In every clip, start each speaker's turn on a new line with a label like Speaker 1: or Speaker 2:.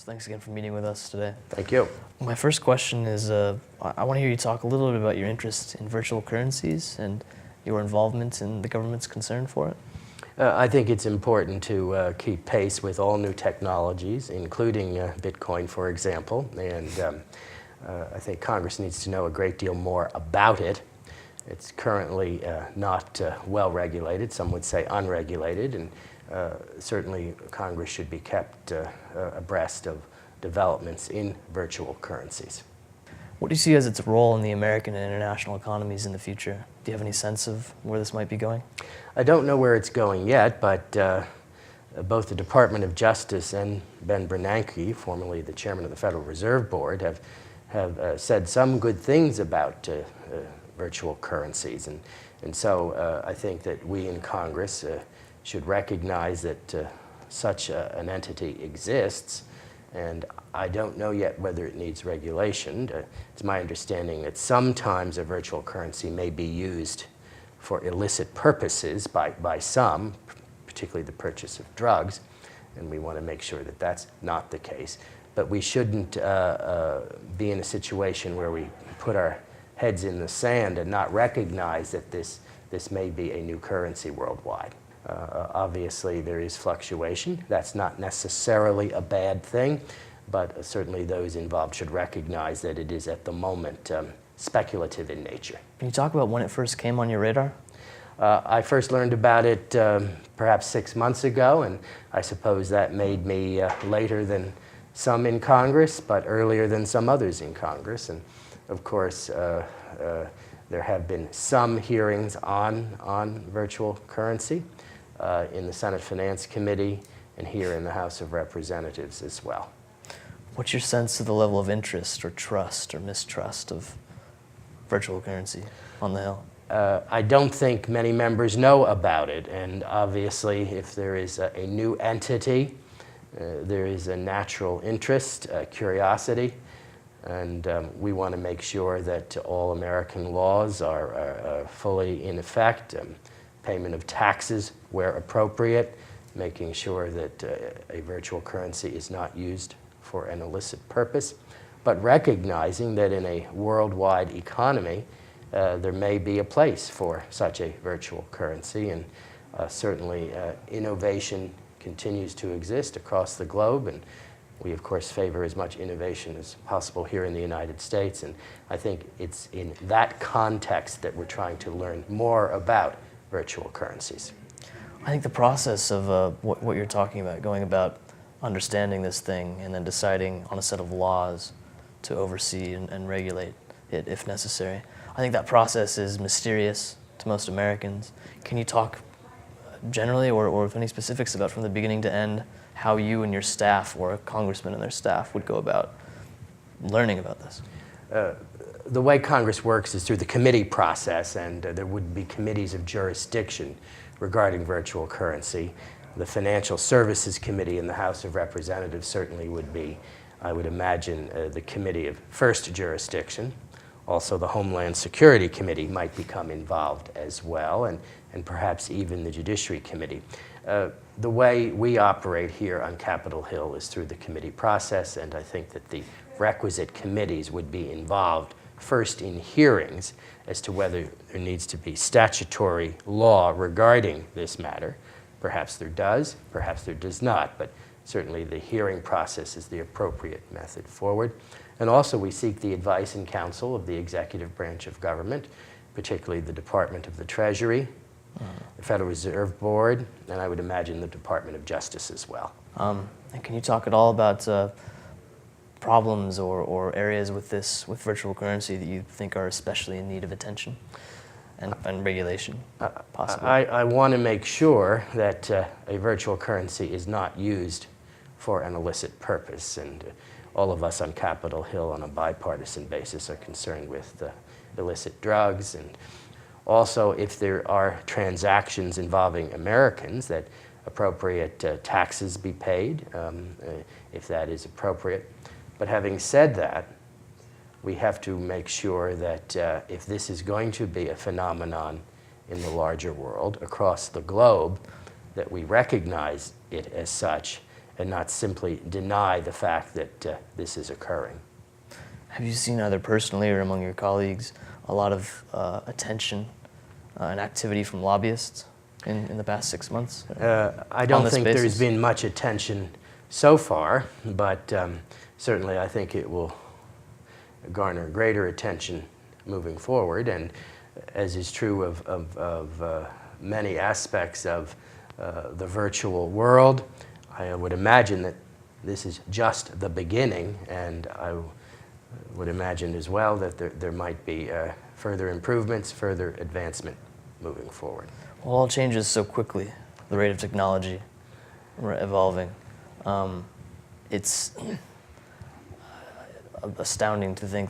Speaker 1: So thanks again for meeting with us today.
Speaker 2: Thank you.
Speaker 1: My first question is, I want to hear you talk a little bit about your interest in virtual currencies and your involvement in the government's concern for it.
Speaker 2: I think it's important to keep pace with all new technologies, including Bitcoin, for example, and I think Congress needs to know a great deal more about it. It's currently not well regulated, some would say unregulated, and certainly Congress should be kept abreast of developments in virtual currencies.
Speaker 1: What do you see as its role in the American and international economies in the future? Do you have any sense of where this might be going?
Speaker 2: I don't know where it's going yet, but both the Department of Justice and Ben Bernanke, formerly the chairman of the Federal Reserve Board, have said some good things about virtual currencies. And so I think that we in Congress should recognize that such an entity exists. And I don't know yet whether it needs regulation. It's my understanding that sometimes a virtual currency may be used for illicit purposes by some, particularly the purchase of drugs, and we want to make sure that that's not the case. But we shouldn't be in a situation where we put our heads in the sand and not recognize that this may be a new currency worldwide. Obviously, there is fluctuation. That's not necessarily a bad thing, but certainly those involved should recognize that it is at the moment speculative in nature.
Speaker 1: Can you talk about when it first came on your radar?
Speaker 2: I first learned about it perhaps 6 months ago, and I suppose that made me later than some in Congress, but earlier than some others in Congress. And of course, there have been some hearings on virtual currency in the Senate Finance Committee and here in the House of Representatives as well.
Speaker 1: What's your sense of the level of interest or trust or mistrust of virtual currency on the Hill?
Speaker 2: I don't think many members know about it, and obviously if there is a new entity, there is a natural interest, curiosity, and we want to make sure that all American laws are fully in effect, payment of taxes where appropriate, making sure that a virtual currency is not used for an illicit purpose, but recognizing that in a worldwide economy, there may be a place for such a virtual currency, and certainly innovation continues to exist across the globe, and we of course favor as much innovation as possible here in the United States, and I think it's in that context that we're trying to learn more about virtual currencies.
Speaker 1: I think the process of what you're talking about, going about understanding this thing and then deciding on a set of laws to oversee and regulate it if necessary, I think that process is mysterious to most Americans. Can you talk generally or with any specifics about from the beginning to end how you and your staff or a congressman and their staff would go about learning about this?
Speaker 2: The way Congress works is through the committee process, and there would be committees of jurisdiction regarding virtual currency. The Financial Services Committee in the House of Representatives certainly would be, I would imagine, the committee of first jurisdiction. Also, the Homeland Security Committee might become involved as well, and perhaps even the Judiciary Committee. The way we operate here on Capitol Hill is through the committee process, and I think that the requisite committees would be involved first in hearings as to whether there needs to be statutory law regarding this matter. Perhaps there does, perhaps there does not, but certainly the hearing process is the appropriate method forward. And also we seek the advice and counsel of the executive branch of government, particularly the Department of the Treasury, the Federal Reserve Board, and I would imagine the Department of Justice as well.
Speaker 1: And can you talk at all about problems or areas with virtual currency that you think are especially in need of attention and regulation, possibly?
Speaker 2: I want to make sure that a virtual currency is not used for an illicit purpose, and all of us on Capitol Hill on a bipartisan basis are concerned with illicit drugs, and also if there are transactions involving Americans, that appropriate taxes be paid, if that is appropriate. But having said that, we have to make sure that if this is going to be a phenomenon in the larger world across the globe, that we recognize it as such and not simply deny the fact that this is occurring.
Speaker 1: Have you seen either personally or among your colleagues a lot of attention and activity from lobbyists in the past 6 months?
Speaker 2: I don't think
Speaker 1: basis?
Speaker 2: there's been much attention so far, but certainly I think it will garner greater attention moving forward. And as is true of many aspects of the virtual world, I would imagine that this is just the beginning, and I would imagine as well that there might be further improvements, further advancement moving forward.
Speaker 1: Well, all changes so quickly, the rate of technology evolving. It's astounding to think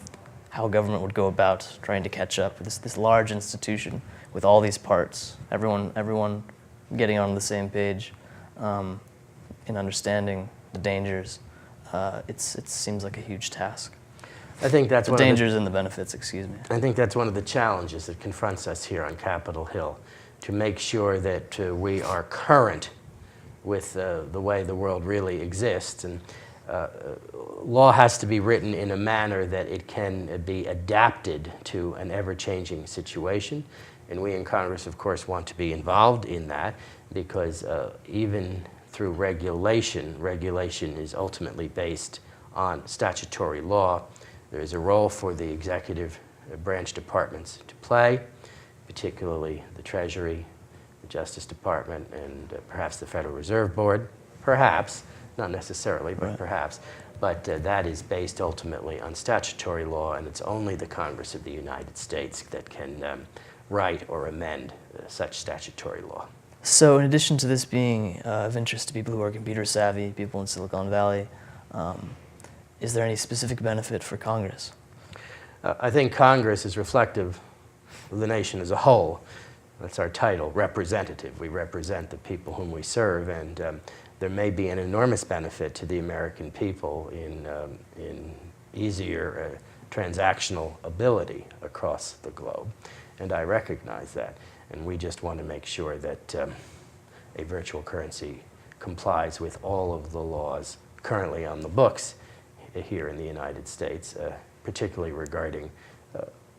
Speaker 1: how government would go about trying to catch up. This large institution with all these parts, everyone getting on the same page in understanding the dangers. It seems like a huge task.
Speaker 2: I think that's
Speaker 1: The dangers and the benefits, excuse me.
Speaker 2: I think that's one of the challenges that confronts us here on Capitol Hill, to make sure that we are current with the way the world really exists. And law has to be written in a manner that it can be adapted to an ever-changing situation. And we in Congress, of course, want to be involved in that, because even through regulation is ultimately based on statutory law. There is a role for the executive branch departments to play, particularly the Treasury, the Justice Department, and perhaps the Federal Reserve Board. Perhaps, not necessarily, but perhaps. But that is based ultimately on statutory law, and it's only the Congress of the United States that can write or amend such statutory law.
Speaker 1: So in addition to this being of interest to people who are computer savvy, people in Silicon Valley, is there any specific benefit for Congress?
Speaker 2: I think Congress is reflective of the nation as a whole. That's our title, representative. We represent the people whom we serve, and there may be an enormous benefit to the American people in easier transactional ability across the globe, and I recognize that. And we just want to make sure that a virtual currency complies with all of the laws currently on the books here in the United States, particularly regarding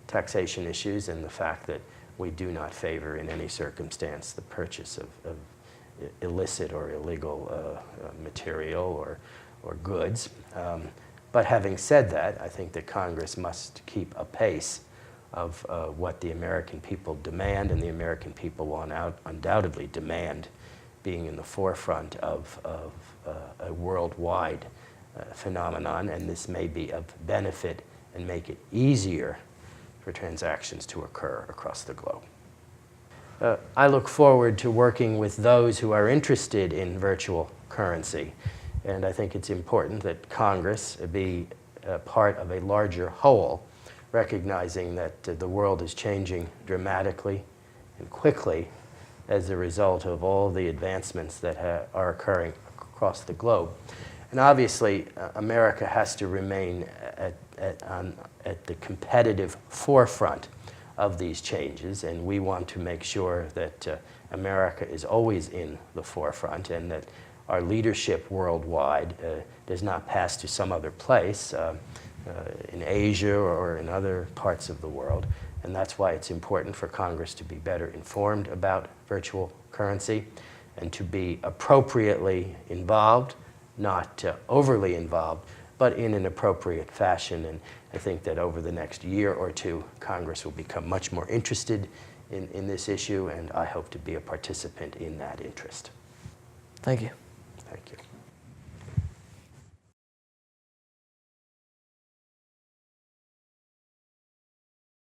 Speaker 2: taxation issues and the fact that we do not favor in any circumstance the purchase of illicit or illegal material or goods. But having said that, I think that Congress must keep a pace of what the American people demand, and the American people will undoubtedly demand being in the forefront of a worldwide phenomenon, and this may be of benefit and make it easier for transactions to occur across the globe. I look forward to working with those who are interested in virtual currency, and I think it's important that Congress be part of a larger whole, recognizing that the world is changing dramatically and quickly as a result of all the advancements that are occurring across the globe. And obviously, America has to remain at the competitive forefront of these changes, and we want to make sure that America is always in the forefront, and that our leadership worldwide does not pass to some other place in Asia or in other parts of the world. And that's why it's important for Congress to be better informed about virtual currency and to be appropriately involved, not overly involved, but in an appropriate fashion. And I think that over the next year or two, Congress will become much more interested in this issue, and I hope to be a participant in that interest.
Speaker 1: Thank you.
Speaker 2: Thank you.